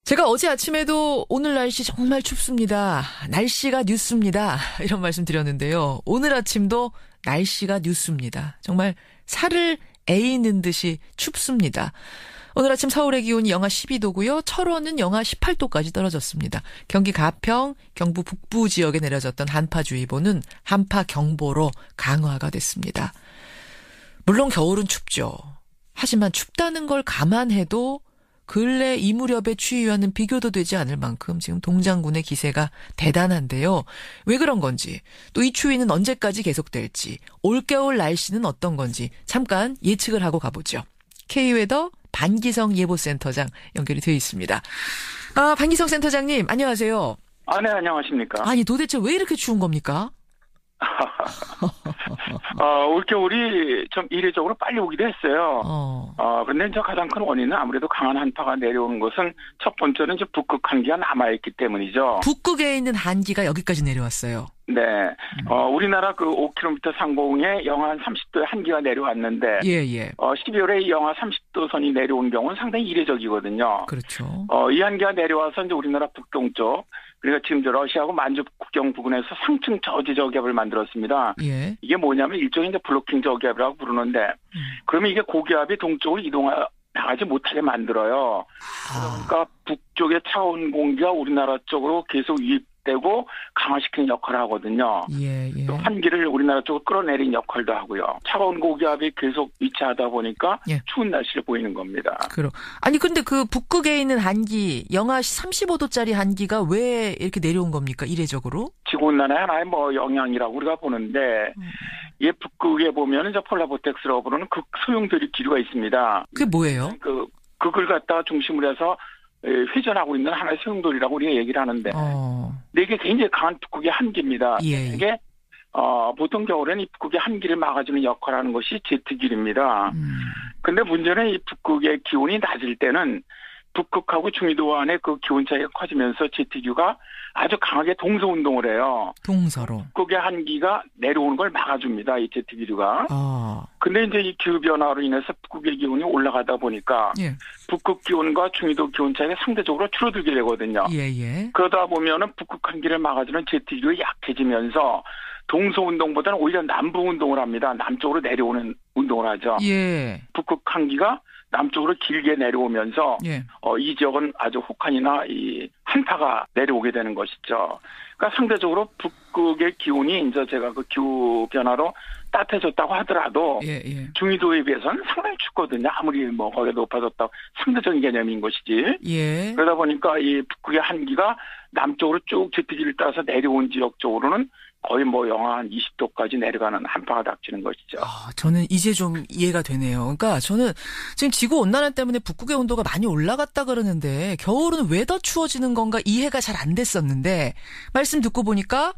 제가 어제 아침에도 오늘 날씨 정말 춥습니다. 날씨가 뉴스입니다. 이런 말씀 드렸는데요. 오늘 아침도 날씨가 뉴스입니다. 정말 살을 에이는 듯이 춥습니다. 오늘 아침 서울의 기온이 영하 12도고요. 철원은 영하 18도까지 떨어졌습니다. 경기 가평, 경부 북부 지역에 내려졌던 한파주의보는 한파경보로 강화가 됐습니다. 물론 겨울은 춥죠. 하지만 춥다는 걸 감안해도 근래 이 무렵의 추위와는 비교도 되지 않을 만큼 지금 동장군의 기세가 대단한데요. 왜 그런 건지, 또 이 추위는 언제까지 계속될지, 올겨울 날씨는 어떤 건지 잠깐 예측을 하고 가보죠. K웨더 반기성 예보센터장 연결이 되어 있습니다. 반기성 센터장님 안녕하세요. 네, 안녕하십니까. 아니 도대체 왜 이렇게 추운 겁니까? 올겨울이 좀 이례적으로 빨리 오기도 했어요. 그런데 이제 가장 큰 원인은 아무래도 강한 한파가 내려오는 것은 첫 번째는 이제 북극 한기가 남아있기 때문이죠. 북극에 있는 한기가 여기까지 내려왔어요. 네. 우리나라 그 5km 상공에 영하 한 30도의 한기가 내려왔는데. 예. 12월에 영하 30도 선이 내려온 경우는 상당히 이례적이거든요. 그렇죠. 이 한기가 내려와서 이제 우리나라 북동쪽, 그러니까 지금 저 러시아하고 만주 국경 부근에서 상층 저지 저기압을 만들었습니다. 예. 이게 뭐냐면 일종의 이제 블로킹 저기압이라고 부르는데, 그러면 이게 고기압이 동쪽으로 나가지 못하게 만들어요. 그러니까 북쪽의 차가운 공기가 우리나라 쪽으로 계속 유입되고 강화시키는 역할을 하거든요. 예. 또 한기를 우리나라 쪽으로 끌어내리는 역할도 하고요. 차가운 고기압이 계속 위치하다 보니까 추운 날씨를 보이는 겁니다. 아니 근데 그 북극에 있는 한기, 영하 35도짜리 한기가 왜 이렇게 내려온 겁니까? 이례적으로? 지구온난화의 하나의 영향이라고 우리가 보는데, 이 북극에 보면은 저 폴라보텍스라고 부르는 극소용돌이 기류가 있습니다. 그게 뭐예요? 극을 갖다가 중심으로 해서 회전하고 있는 하나의 소용돌이라고 우리가 얘기를 하는데, 근데 이게 굉장히 강한 북극의 한기입니다. 예. 이게 보통 겨울에는 이 북극의 한기를 막아주는 역할을 하는 것이 제트기류입니다. 근데 문제는 이 북극의 기온이 낮을 때는 북극하고 중위도 간의 그 기온 차이가 커지면서 제트기류가 아주 강하게 동서 운동을 해요. 동서로. 북극의 한기가 내려오는 걸 막아줍니다. 이 제트기류가. 근데 이제 이 기후 변화로 인해서 북극의 기온이 올라가다 보니까 북극 기온과 중위도 기온 차이가 상대적으로 줄어들게 되거든요. 예. 그러다 보면은 북극 한기를 막아주는 제트기류가 약해지면서 동서 운동보다는 오히려 남부 운동을 합니다. 남쪽으로 내려오는 운동을 하죠. 예. 북극 한기가 남쪽으로 길게 내려오면서 이 지역은 아주 혹한이나 이 한파가 내려오게 되는 것이죠. 그러니까 상대적으로 북극의 기온이 이제 제가 그 기후 변화로 따뜻해졌다고 하더라도 중위도에 비해서는 상당히 춥거든요. 아무리 거기가 높아졌다고 상대적인 개념인 것이지. 그러다 보니까 이 북극의 한기가 남쪽으로 쭉 제트기를 따라서 내려온 지역 쪽으로는 거의 영하 한 20도까지 내려가는 한파가 닥치는 것이죠. 저는 이제 좀 이해가 되네요. 그러니까 저는 지금 지구 온난화 때문에 북극의 온도가 많이 올라갔다 그러는데 겨울은 왜 더 추워지는 건가 이해가 잘 안 됐었는데 말씀 듣고 보니까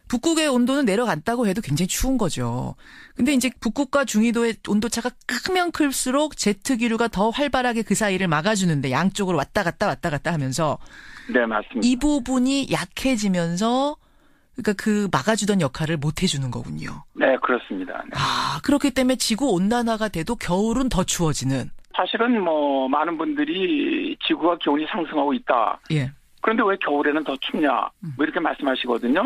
북극의 온도는 내려갔다고 해도 굉장히 추운 거죠. 근데 이제 북극과 중위도의 온도차가 크면 클수록 제트기류가 더 활발하게 그 사이를 막아주는데 양쪽으로 왔다 갔다 하면서 네, 맞습니다. 이 부분이 약해지면서 그러니까 그 막아주던 역할을 못 해주는 거군요. 네, 그렇습니다. 네. 그렇기 때문에 지구 온난화가 돼도 겨울은 더 추워지는. 사실은 많은 분들이 지구가 기온이 상승하고 있다. 그런데 왜 겨울에는 더 춥냐? 이렇게 말씀하시거든요.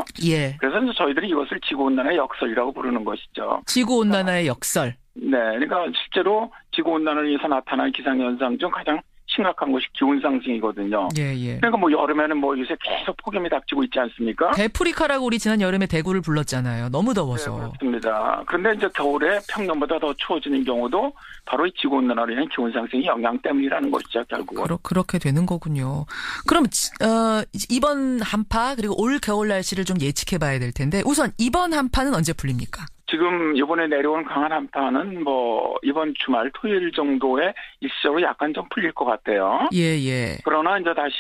그래서 저희들이 이것을 지구 온난화의 역설이라고 부르는 것이죠. 지구 온난화의 역설. 네, 그러니까 실제로 지구 온난화를 위해서 나타나는 기상 현상 중 가장 심각한 것이 기온 상승이거든요. 그러니까 여름에는 요새 계속 폭염이 닥치고 있지 않습니까? 대프리카라고 우리 지난 여름에 대구를 불렀잖아요. 너무 더워서. 네, 그렇습니다. 그런데 이제 겨울에 평년보다 더 추워지는 경우도 바로 이 지구 온난화로 인한 기온 상승의 영향 때문이라는 것이죠, 결국은. 그렇게 되는 거군요. 그럼 이번 한파 그리고 올 겨울 날씨를 좀 예측해 봐야 될 텐데 우선 이번 한파는 언제 풀립니까? 지금 이번에 내려온 강한 한파는 이번 주말 토요일 정도에 일시적으로 약간 좀 풀릴 것 같아요. 그러나 이제 다시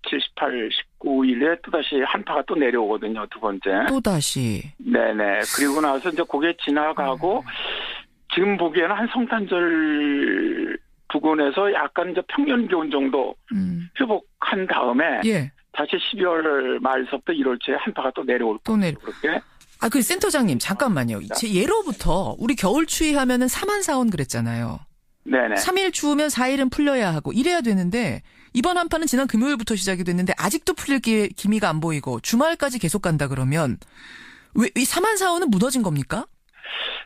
17, 18, 19일에 또다시 한파가 또 내려오거든요. 두 번째. 또다시. 네네. 그리고 나서 이제 그게 지나가고 지금 보기에는 한 성탄절 부근에서 약간 이제 평년 기온 정도 회복한 다음에 다시 12월 말서부터 1월 초에 한파가 또 내려올 거예요. 그렇게. 그 센터장님 잠깐만요. 제 예로부터 우리 겨울 추위 하면은 사만사온 그랬잖아요. 네네. 3일 추우면 4일은 풀려야 하고 이래야 되는데 이번 한파는 지난 금요일부터 시작이 됐는데 아직도 풀릴 기미가 안 보이고 주말까지 계속 간다 그러면 왜 이 사만사원은 무너진 겁니까?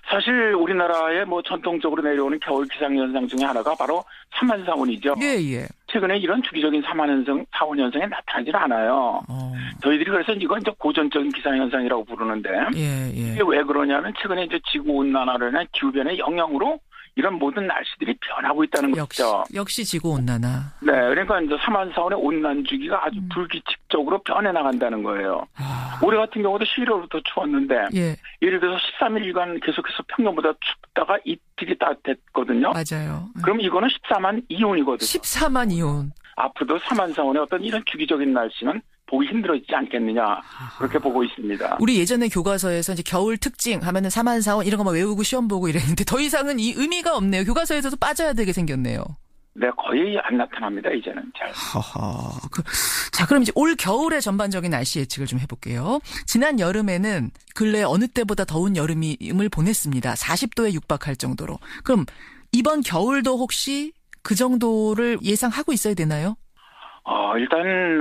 사실 우리나라에 뭐 전통적으로 내려오는 겨울 기상현상 중에 하나가 바로 사만사원이죠. 예. 최근에 이런 주기적인 사원 현상이 나타나질 않아요. 저희들이 그래서 이건 이제 고전적인 기상현상이라고 부르는데 이게 왜 그러냐면 최근에 이제 지구온난화나 기후변의 영향으로 이런 모든 날씨들이 변하고 있다는 거죠. 역시 지구온난화. 네, 그러니까 이제 사만사원의 온난 주기가 아주 불규칙적으로 변해 나간다는 거예요. 올해 같은 경우도 11월부터 추웠는데 예를 들어서 13일간 계속해서 평년보다 춥다가 이틀이 따뜻했거든요. 맞아요. 그럼 이거는 14만 이온이거든요. 14만 이온. 앞으로도 사만사원의 어떤 이런 주기적인 날씨는 보기 힘들어지지 않겠느냐 그렇게 보고 있습니다. 우리 예전에 교과서에서 이제 겨울 특징 하면은 사만사원 이런 거 막 외우고 시험 보고 이랬는데 더 이상은 이 의미가 없네요. 교과서에서도 빠져야 되게 생겼네요. 네, 거의 안 나타납니다 이제는 잘. 자, 그럼 이제 올 겨울의 전반적인 날씨 예측을 좀 해볼게요. 지난 여름에는 근래 어느 때보다 더운 여름을 보냈습니다. 40도에 육박할 정도로. 그럼 이번 겨울도 혹시 그 정도를 예상하고 있어야 되나요? 일단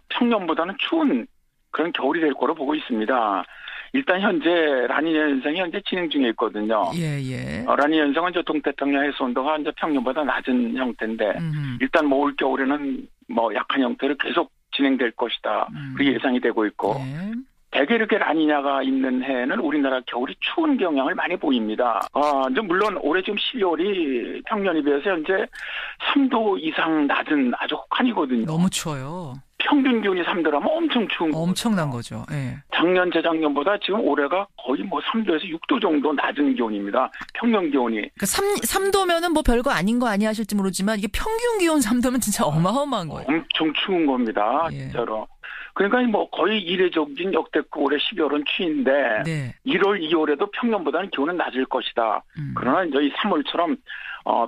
평년보다는 추운 그런 겨울이 될 거로 보고 있습니다. 일단 현재 라니냐 현상이 현재 진행 중에 있거든요. 라니냐 현상은 이제 동태평양 해수 온도가 이제 평년보다 낮은 형태인데 일단 뭐 올 겨울에는 뭐 약한 형태로 계속 진행될 것이다. 그게 예상이 되고 있고. 대개 이렇게 라니냐가 있는 해에는 우리나라 겨울이 추운 경향을 많이 보입니다. 이제 물론 올해 지금 12월이 평년에 비해서 현재 3도 이상 낮은 아주 혹한이거든요. 너무 추워요. 평균 기온이 3도라면 엄청 추운 거죠. 엄청난 거죠. 예. 작년, 재작년보다 지금 올해가 거의 뭐 3도에서 6도 정도 낮은 기온입니다. 평년 기온이. 그러니까 3도면은 뭐 별거 아닌 거 아니야 하실지 모르지만 이게 평균 기온 3도면 진짜 어마어마한 거예요. 엄청 추운 겁니다. 진짜로. 그러니까 뭐 거의 이례적인 역대급 올해 12월은 추인데 1월, 2월에도 평년보다는 기온은 낮을 것이다. 그러나 이제 이 3월처럼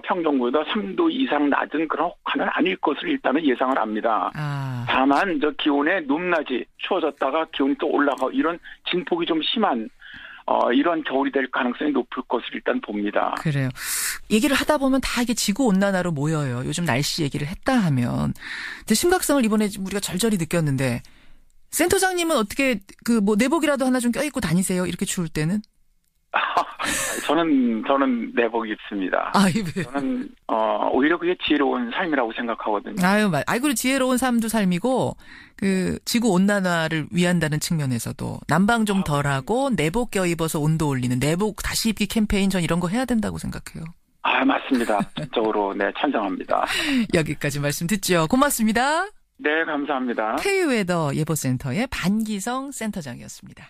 평년보다 3도 이상 낮은 그런 혹한은 아닐 것을 일단은 예상을 합니다. 다만 저 기온의 높낮이 추워졌다가 기온이 또 올라가고 이런 진폭이 좀 심한 이런 겨울이 될 가능성이 높을 것을 일단 봅니다. 그래요. 얘기를 하다 보면 다 이게 지구온난화로 모여요. 요즘 날씨 얘기를 했다 하면. 근데 심각성을 이번에 우리가 절절히 느꼈는데 센터장님은 어떻게 뭐 내복이라도 하나 좀 껴입고 다니세요? 이렇게 추울 때는? 저는 내복 입습니다. 저는 오히려 그게 지혜로운 삶이라고 생각하거든요. 그리고 지혜로운 삶도 삶이고 지구 온난화를 위한다는 측면에서도 난방 좀 덜하고 내복 껴입어서 온도 올리는 내복 다시 입기 캠페인 전 이런 거 해야 된다고 생각해요. 맞습니다. 전적으로 찬성합니다. 여기까지 말씀 듣죠. 고맙습니다. 네, 감사합니다. K웨더 예보센터의 반기성 센터장이었습니다.